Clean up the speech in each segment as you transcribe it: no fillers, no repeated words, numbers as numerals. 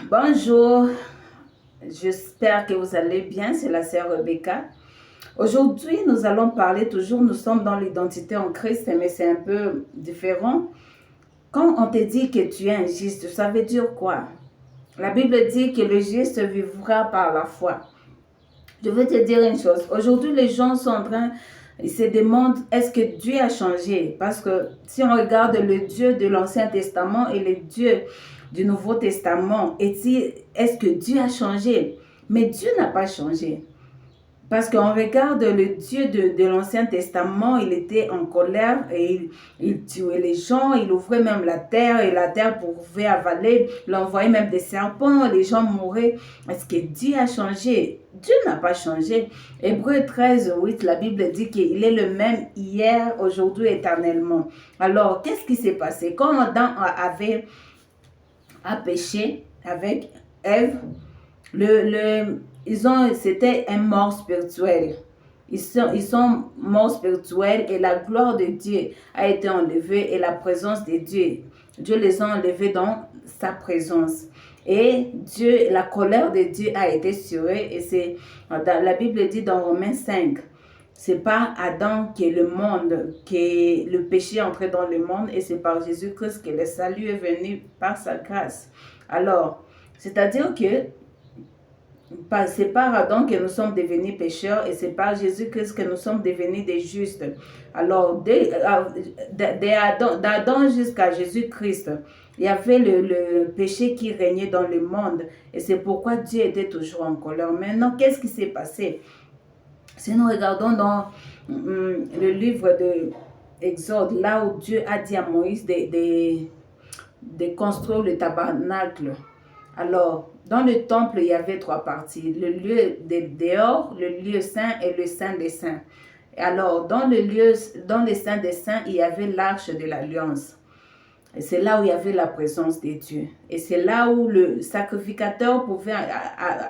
Bonjour, j'espère que vous allez bien, c'est la sœur Rebecca. Aujourd'hui, nous allons parler toujours, nous sommes dans l'identité en Christ, mais c'est un peu différent. Quand on te dit que tu es un juste, ça veut dire quoi? La Bible dit que le juste vivra par la foi. Je veux te dire une chose, aujourd'hui les gens sont en train, ils se demandent est-ce que Dieu a changé? Parce que si on regarde le Dieu de l'Ancien Testament et le Dieu du Nouveau Testament, est-ce que Dieu a changé? Mais Dieu n'a pas changé. Parce qu'on regarde le Dieu de l'Ancien Testament, il était en colère et il tuait les gens, il ouvrait même la terre et la terre pouvait avaler, il envoyait même des serpents, les gens mouraient. Est-ce que Dieu a changé? Dieu n'a pas changé. Hébreu 13, 8, la Bible dit qu'il est le même hier, aujourd'hui, éternellement. Alors, qu'est-ce qui s'est passé? Quand Adam avait péché avec Ève, c'était un mort spirituel. Ils sont morts spirituels et la gloire de Dieu a été enlevée et la présence de Dieu. Dieu les a enlevés dans sa présence. Et Dieu, la colère de Dieu a été sur eux. Et c'est, la Bible dit dans Romains 5, c'est par Adam que le péché est entré dans le monde et c'est par Jésus-Christ que le salut est venu par sa grâce. Alors, c'est-à-dire que c'est par Adam que nous sommes devenus pécheurs et c'est par Jésus-Christ que nous sommes devenus des justes. Alors, d'Adam jusqu'à Jésus-Christ, il y avait le péché qui régnait dans le monde et c'est pourquoi Dieu était toujours en colère. Maintenant, qu'est-ce qui s'est passé? Si nous regardons dans le livre de Exode, là où Dieu a dit à Moïse de construire le tabernacle. Alors, dans le temple, il y avait trois parties. Le lieu de dehors, le lieu saint et le saint des saints. Et alors, dans le saint des saints, il y avait l'arche de l'alliance. Et c'est là où il y avait la présence de Dieu. Et c'est là où le sacrificateur pouvait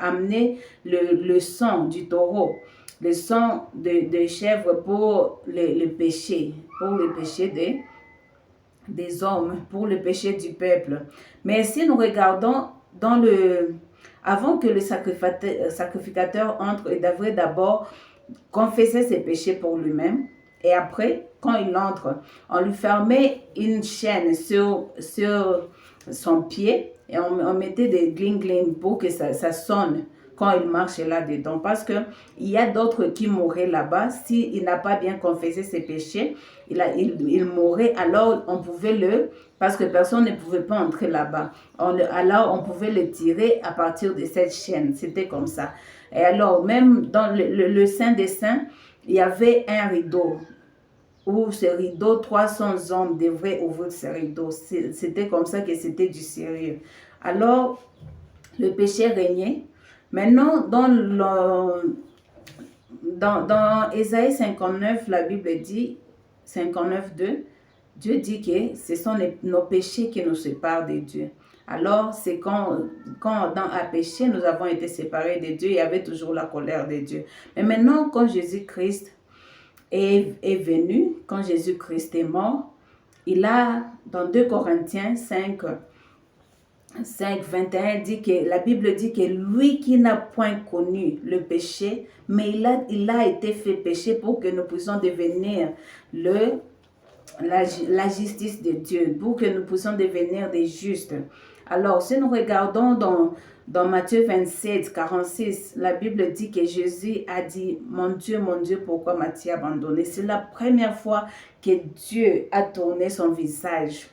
amener le sang du taureau, le sang de chèvre pour le péché, des hommes, pour le péché du peuple. Mais si nous regardons avant que le sacrificateur entre, il devrait d'abord confesser ses péchés pour lui-même. Et après, quand il entre, on lui fermait une chaîne sur son pied et on mettait des gling-gling pour que ça sonne quand il marche là-dedans. Parce qu'il y a d'autres qui mourraient là-bas. S'il n'a pas bien confessé ses péchés, il mourrait. Alors, on pouvait parce que personne ne pouvait pas entrer là-bas. Alors, on pouvait le tirer à partir de cette chaîne. C'était comme ça. Et alors, même dans le Saint des Saints, il y avait un rideau. Où ce rideau, 300 hommes devraient ouvrir ce rideau. C'était comme ça que c'était du sérieux. Alors, le péché régnait. Maintenant, dans Ésaïe 59, la Bible dit, 59:2, Dieu dit que ce sont nos péchés qui nous séparent de Dieu. Alors, c'est quand Adam a péché, nous avons été séparés de Dieu, il y avait toujours la colère de Dieu. Mais maintenant, quand Jésus-Christ est venu, quand Jésus-Christ est mort, il a, dans 2 Corinthiens 5, 21, la Bible dit que lui qui n'a point connu le péché, mais il a été fait péché pour que nous puissions devenir la justice de Dieu, pour que nous puissions devenir des justes. Alors, si nous regardons dans Matthieu 27, 46, la Bible dit que Jésus a dit, mon Dieu, pourquoi m'as-tu abandonné? C'est la première fois que Dieu a tourné son visage.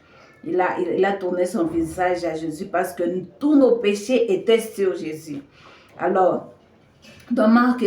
Il a tourné son visage à Jésus parce que tous nos péchés étaient sur Jésus. Alors, dans Marc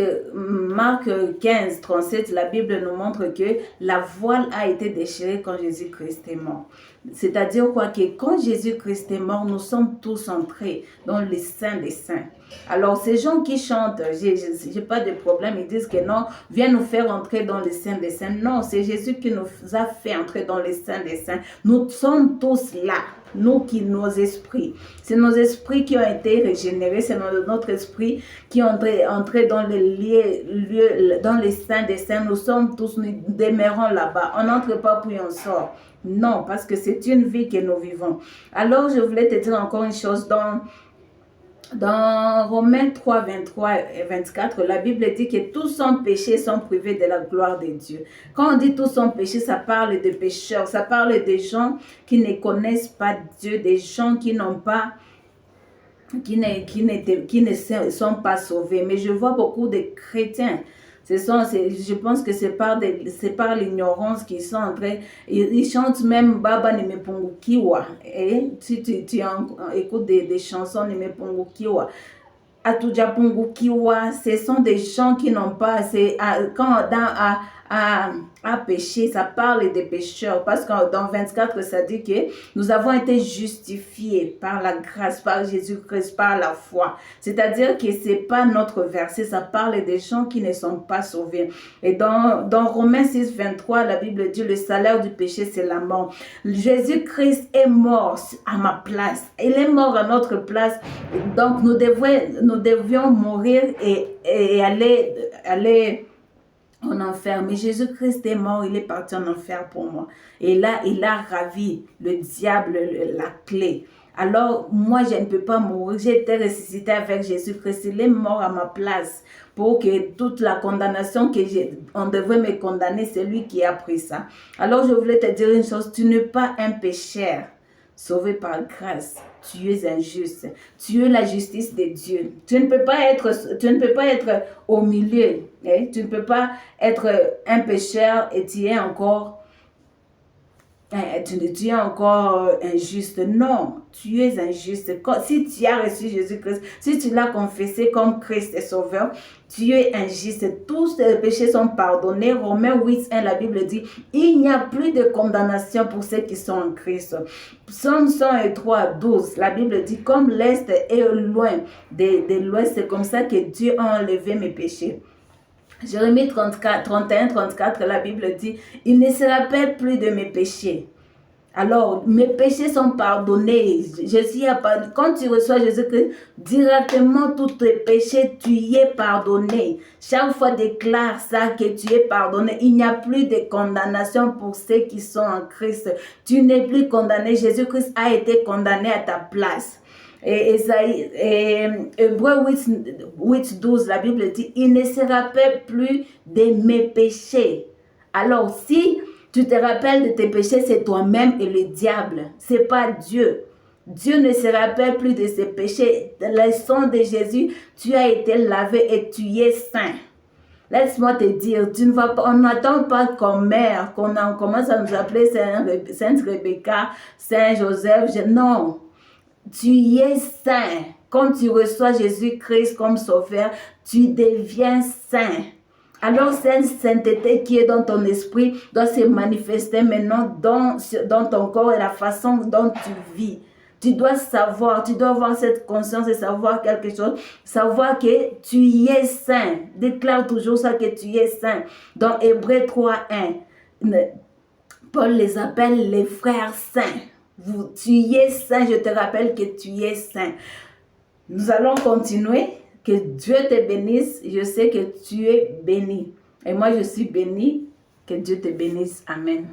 15, 37, la Bible nous montre que la voile a été déchirée quand Jésus-Christ est mort. C'est-à-dire quoi? Que quand Jésus-Christ est mort, nous sommes tous entrés dans les saints des saints. Alors, ces gens qui chantent, j'ai pas de problème, ils disent que non, viens nous faire entrer dans les saints des saints. Non, c'est Jésus qui nous a fait entrer dans les saints des saints. Nous sommes tous là. Nos esprits. C'est nos esprits qui ont été régénérés, c'est notre esprit qui est entré dans dans les saints des saints. Nous sommes tous, nous demeurons là-bas. On n'entre pas puis on sort. Non, parce que c'est une vie que nous vivons. Alors, je voulais te dire encore une chose Dans Romains 3, 23 et 24, la Bible dit que tous sont péchés, sont privés de la gloire de Dieu. Quand on dit tous sont péchés, ça parle des pécheurs, ça parle des gens qui ne connaissent pas Dieu, des gens qui n'ont pas qui ne sont pas sauvés. Mais je vois beaucoup de chrétiens. Je pense que c'est par l'ignorance qu'ils sont en train. Ils chantent même Baba Nemepungukiwa. Et si tu écoutes des chansons Nemepungukiwa, Atujapungukiwa, ce sont des gens qui n'ont pas. À pécher, ça parle des pécheurs, parce que dans 24, ça dit que nous avons été justifiés par la grâce, par Jésus-Christ, par la foi. C'est-à-dire que ce n'est pas notre verset, ça parle des gens qui ne sont pas sauvés. Et dans Romains 6, 23, la Bible dit, le salaire du péché, c'est la mort. Jésus-Christ est mort à ma place. Il est mort à notre place. Donc, nous devions mourir et aller en enfer. Mais Jésus-Christ est mort, il est parti en enfer pour moi. Et là, il a ravi le diable, la clé. Alors, moi, je ne peux pas mourir. J'ai été ressuscité avec Jésus-Christ. Il est mort à ma place pour que toute la condamnation on devait me condamner, c'est lui qui a pris ça. Alors, je voulais te dire une chose. Tu n'es pas un pécheur sauvé par grâce. Tu es injuste. Tu es la justice de Dieu. Tu ne peux pas être au milieu. Hein? Tu ne peux pas être un pécheur et tu es encore injuste. Non, tu es injuste. Si tu as reçu Jésus-Christ, si tu l'as confessé comme Christ est sauveur, tu es injuste. Tous tes péchés sont pardonnés. Romains 8, 1, la Bible dit, il n'y a plus de condamnation pour ceux qui sont en Christ. Psaume 103, 12, la Bible dit, comme l'Est est loin de l'Ouest, c'est comme ça que Dieu a enlevé mes péchés. Jérémie 31, 34, la Bible dit, il ne se rappelle plus de mes péchés. Alors, mes péchés sont pardonnés. Quand tu reçois Jésus-Christ, directement tous tes péchés, tu y es pardonné. Chaque fois, déclare ça, que tu es pardonné. Il n'y a plus de condamnation pour ceux qui sont en Christ. Tu n'es plus condamné. Jésus-Christ a été condamné à ta place. Et Hébreux 8, 12, la Bible dit, il ne se rappelle plus de mes péchés. Alors, si tu te rappelles de tes péchés, c'est toi-même et le diable. Ce n'est pas Dieu. Dieu ne se rappelle plus de ses péchés. Le sang de Jésus, tu as été lavé et tu es saint. Laisse-moi te dire, on n'attend pas comme mère, qu'on commence à nous appeler Sainte Rebecca, Saint Joseph. Non, tu es saint. Quand tu reçois Jésus-Christ comme sauveur, tu deviens saint. Alors, cette sainteté qui est dans ton esprit doit se manifester maintenant dans ton corps et la façon dont tu vis. Tu dois savoir, tu dois avoir cette conscience et savoir quelque chose. Savoir que tu y es saint. Déclare toujours ça, que tu es saint. Dans Hébreux 3, 1, Paul les appelle les frères saints. Tu y es saint, je te rappelle que tu es saint. Nous allons continuer. Que Dieu te bénisse. Je sais que tu es béni. Et moi, je suis béni. Que Dieu te bénisse. Amen.